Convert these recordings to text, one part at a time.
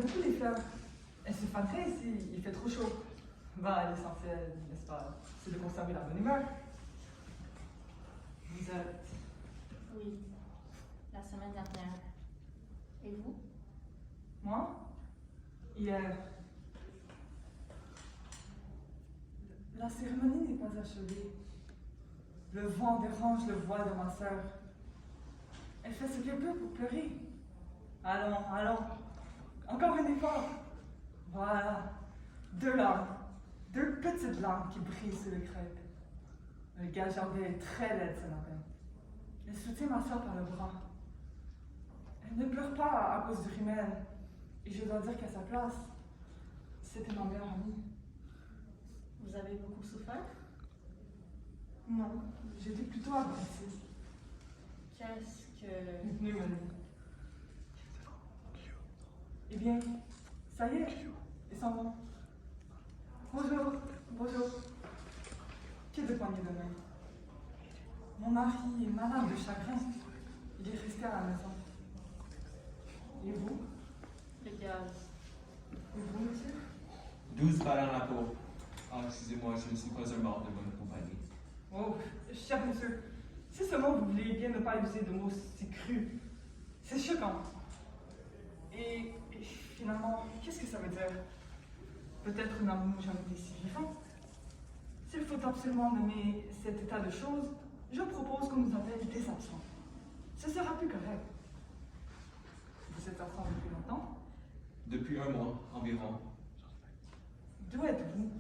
beaucoup les fleurs. Elles se faneraient ici, il fait trop chaud. Bah, l'essentiel, n'est-ce pas, c'est de conserver la bonne humeur. Vous êtes... Oui, la semaine dernière. Et vous? Moi? Hier. La cérémonie n'est pas achevée. Le vent dérange le voile de ma sœur. Elle fait ce qu'elle peut pour pleurer. Allons, allons. Encore un effort. Voilà. 2 larmes. 2 petites larmes qui brillent sur les crêpes. Le gars Jardin est très laide ce matin. Elle soutient ma soeur par le bras. Elle ne pleure pas à cause du rimel. Et je dois dire qu'à sa place, c'était ma meilleure amie. Vous avez beaucoup souffert? Non, j'étais plutôt agressive. Qu'est-ce que... Une pneumonie. Eh bien, ça y est, ils s'en vont. Bonjour, bonjour. Que de poignées de main. Mon mari est malade de chagrin. Il est resté à la maison. Et vous? Le gaz. Et vous, monsieur? 12 balles dans la peau. Ah, excusez-moi, je ne suis pas un mort de bonne compagnie. Oh, cher monsieur, si seulement vous vouliez bien ne pas user de mots si crus. C'est choquant. Et finalement, qu'est-ce que ça veut dire? Peut-être n'avons-nous jamais été si vivants. S'il faut absolument nommer cet état de choses, je propose qu'on nous appelle des absents. Ce sera plus correct. Vous êtes absent depuis longtemps? Depuis 1 mois environ, D'où êtes-vous?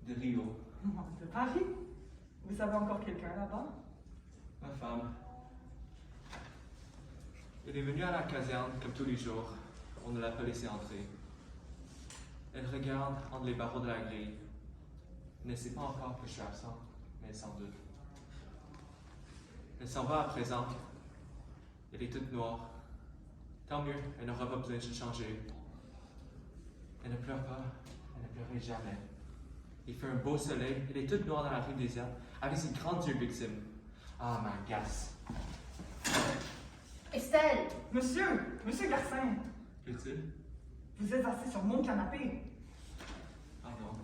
de Rio, De Paris? Vous avez encore quelqu'un là-bas? ma femme. Elle est venue à la caserne comme tous les jours. On ne l'a pas laissée entrer. Elle regarde entre les barreaux de la grille. Elle ne sait pas encore que je suis absent, mais elle s'en doute. Elle s'en va à présent. Elle est toute noire. Tant mieux, elle n'aura pas besoin de se changer. Elle ne pleure pas. Elle ne pleurait jamais. Il fait un beau soleil. Elle est toute noire dans la rue déserte, avec ses grands yeux victimes. Ah, ma gasse. Estelle! Monsieur Garcin, Qu'est-il? vous êtes assis sur mon canapé. Pardon.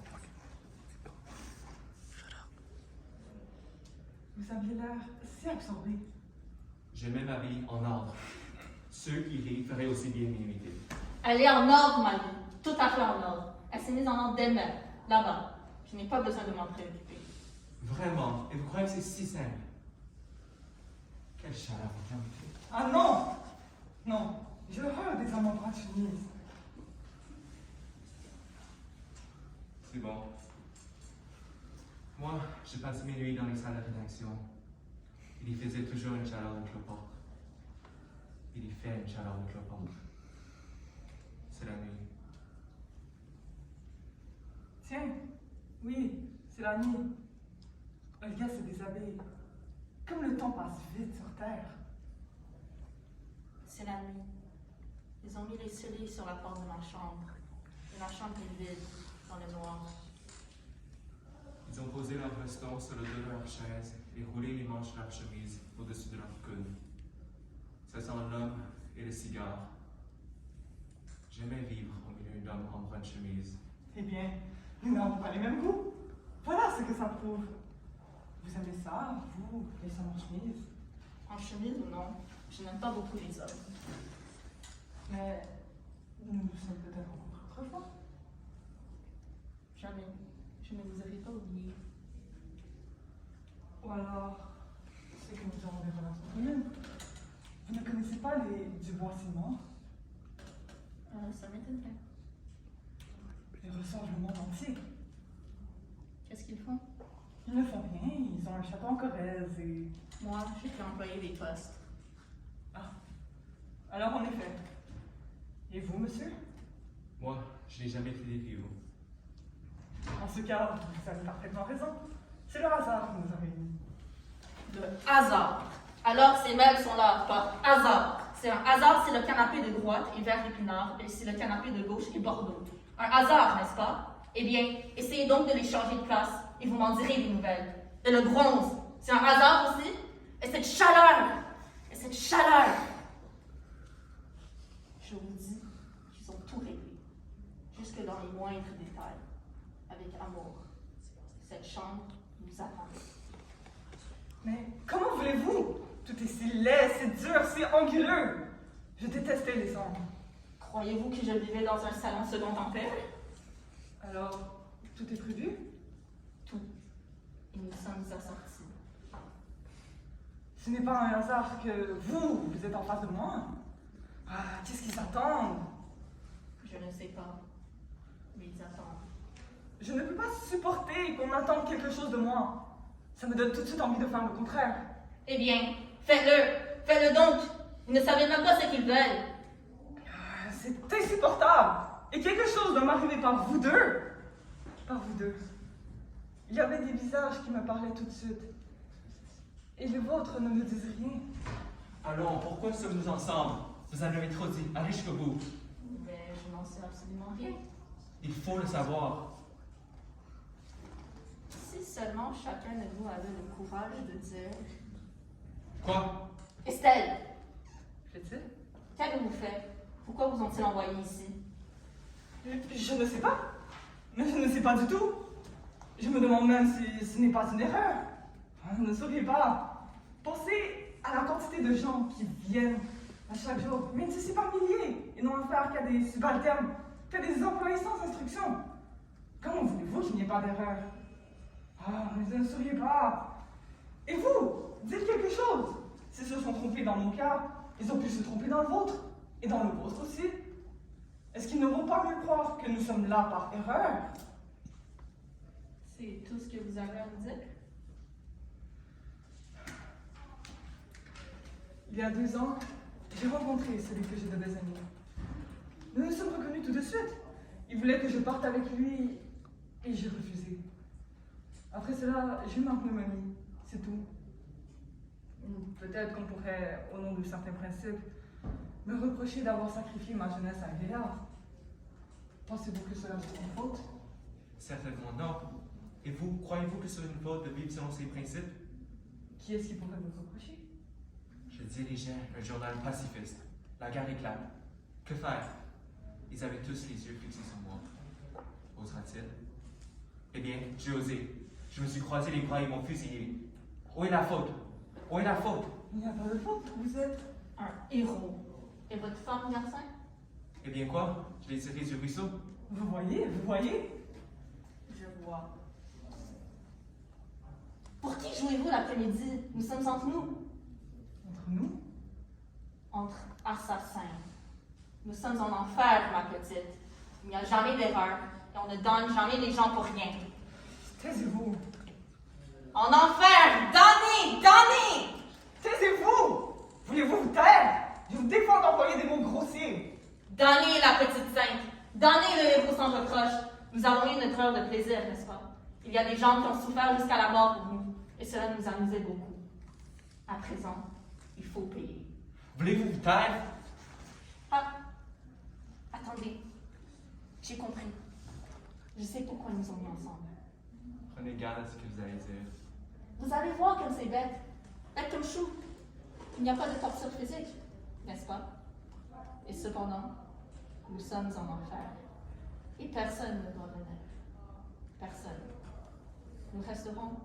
Vous aviez l'air si absorbé. Je mets ma vie en ordre. Ceux qui rient feraient aussi bien m'imiter. Elle est en ordre, ma vie. Tout à fait en ordre. Elle s'est mise en ordre d'elle-même, là-bas. Je n'ai pas besoin de m'en préoccuper. Vraiment? Et vous croyez que c'est si simple? Quelle chaleur vous invitez. Ah non! Non, j'ai horreur des hommes en bras de chemise. C'est bon. Moi, je passe mes nuits dans les salles de rédaction. Il y faisait toujours une chaleur de cloporte. Il y fait une chaleur de cloporte. C'est la nuit. Tiens, oui, c'est la nuit. Olga se déshabille. Comme le temps passe vite sur Terre. C'est la nuit. Ils ont mis les scellés sur la porte de ma chambre. Et la chambre est vide, dans le noir. Ils ont posé leur veston sur le dos de leur chaise et roulé les manches de leur chemise au-dessus de leur coude. Ça sent l'homme et le cigare. J'aimais vivre au milieu d'hommes en brune chemise. Eh bien, nous n'avons pas les mêmes goûts. Voilà ce que ça prouve. Vous aimez ça, vous, les hommes en chemise? En chemise ou non, je n'aime pas beaucoup les hommes. Mais nous nous sommes peut-être rencontrés autrefois. Jamais. Je ne vous aurais pas oublié. Ou alors, c'est que nous avons des relations communes. Vous ne connaissez pas les Dubois-Simon? Ça m'étonnerait. Ils reçoivent le monde entier. Qu'est-ce qu'ils font? Ils ne font rien, ils ont un château en Corrèze et... Moi, j'ai pu employer des postes. Ah, alors en effet. Et vous, monsieur? Moi, je n'ai jamais fait des Rio. En ce cas, vous avez parfaitement raison. C'est le hasard qui nous a réunis. De hasard. Alors ces meubles sont là par hasard. C'est un hasard si le canapé de droite est vert épinard et si le canapé de gauche est bordeaux. Un hasard, n'est-ce pas? Eh bien, essayez donc de les changer de place et vous m'en direz des nouvelles. Et le bronze, c'est un hasard aussi? Et cette chaleur! Je vous dis qu'ils ont tout réglé. moindre détail, avec amour. Cette chambre nous attend. Mais comment voulez-vous? Tout est si laid, si dur, si anguleux. Je détestais les hommes. Croyez-vous que je vivais dans un salon second empire? Alors, tout est prévu? Tout. Et nous sommes assortis. Ce n'est pas un hasard que vous êtes en face de moi. Ah, qu'est-ce qu'ils attendent? Je ne sais pas, mais ils attendent. Je ne peux pas supporter qu'on attende quelque chose de moi. Ça me donne tout de suite envie de faire le contraire. Eh bien, faites-le! Faites-le donc! Vous ne savez même pas ce qu'ils veulent. Ah, c'est insupportable. Et quelque chose doit m'arriver par vous deux. Par vous deux. Il y avait des visages qui me parlaient tout de suite. Et les vôtres ne me disent rien. Allons, pourquoi sommes-nous ensemble? Vous en avez trop dit, allez jusqu'au bout. Mais je n'en sais absolument rien. Il faut le savoir. Si seulement chacun de vous avait le courage de dire Quoi? Estelle, Fait-il? qu'avez-vous fait? Pourquoi vous ont-ils envoyé ici? Je ne sais pas. Mais je ne sais pas du tout. Je me demande même si ce n'est pas une erreur. Ne souriez pas. Pensez à la quantité de gens qui viennent à chaque jour. Mais ce n'est pas milliers. Ils n'ont affaire qu'à des subalternes, qu'à des employés sans instruction. Comment voulez-vous qu'il n'y ait pas d'erreur? Ah, mais ne souriez pas. Et vous, dites quelque chose. S'ils se sont trompés dans mon cas, ils ont pu se tromper dans le vôtre. Et dans le vôtre aussi. Est-ce qu'ils ne vont pas mieux croire que nous sommes là par erreur? C'est tout ce que vous avez à me dire? Il y a 2 ans, j'ai rencontré celui que je devais aimer. Nous nous sommes reconnus tout de suite. Il voulait que je parte avec lui et j'ai refusé. Après cela, j'ai eu ma pneumonie, c'est tout. Peut-être qu'on pourrait, au nom de certains principes, me reprocher d'avoir sacrifié ma jeunesse à un vieillard. Pensez-vous que cela soit une faute? Certainement non. Et vous, croyez-vous que c'est une faute de vivre selon ces principes? Qui est-ce qui pourrait me reprocher? Je dirigeais un journal pacifiste. La guerre éclate. Que faire? Ils avaient tous les yeux fixés sur moi. Osera-t-il? Eh bien, j'ai osé. Je me suis croisé les bras et m'ont fusillé. Où est la faute? Où est la faute? Il n'y a pas de faute, vous êtes... Un héros. Et votre femme, garçon? Eh bien quoi? Je l'ai tiré du ruisseau. Vous voyez? Je vois. Pour qui jouez-vous l'après-midi? Nous sommes entre nous. Entre nous? Entre assassins. Nous sommes en enfer, ma petite. Il n'y a jamais d'erreur et on ne donne jamais les gens pour rien. Taisez-vous! En enfer! Donnez! Taisez-vous! Voulez-vous vous taire? Je vous défends d'employer des mots grossiers. Donnez la petite sainte! Donnez le héros sans reproche! Nous avons eu notre heure de plaisir, n'est-ce pas? Il y a des gens qui ont souffert jusqu'à la mort pour nous, et cela nous amusait beaucoup. À présent, il faut payer. Voulez-vous vous taire? Ah! Attendez. J'ai compris. Je sais pourquoi ils nous ont mis ensemble. Prenez garde à ce que vous allez dire. Vous allez voir comme c'est bête. Bête comme chou. Il n'y a pas de torture physique, n'est-ce pas? Et cependant, nous sommes en enfer. Et personne ne doit venir. Personne. Nous resterons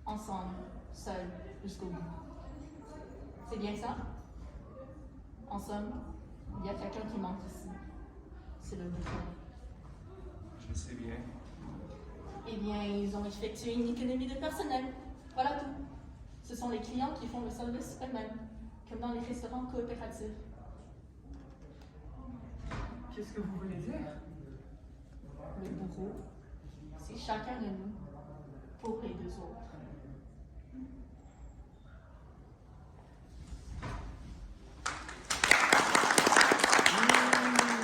ensemble, seuls, jusqu'au bout. C'est bien ça? En somme, il y a quelqu'un qui manque ici. C'est le bouton. Je le sais bien. Eh bien, ils ont effectué une économie de personnel. Voilà tout. Ce sont les clients qui font le service eux-mêmes, comme dans les restaurants coopératifs. Qu'est-ce que vous voulez dire? Le bourreau, c'est chacun de nous pour les deux autres.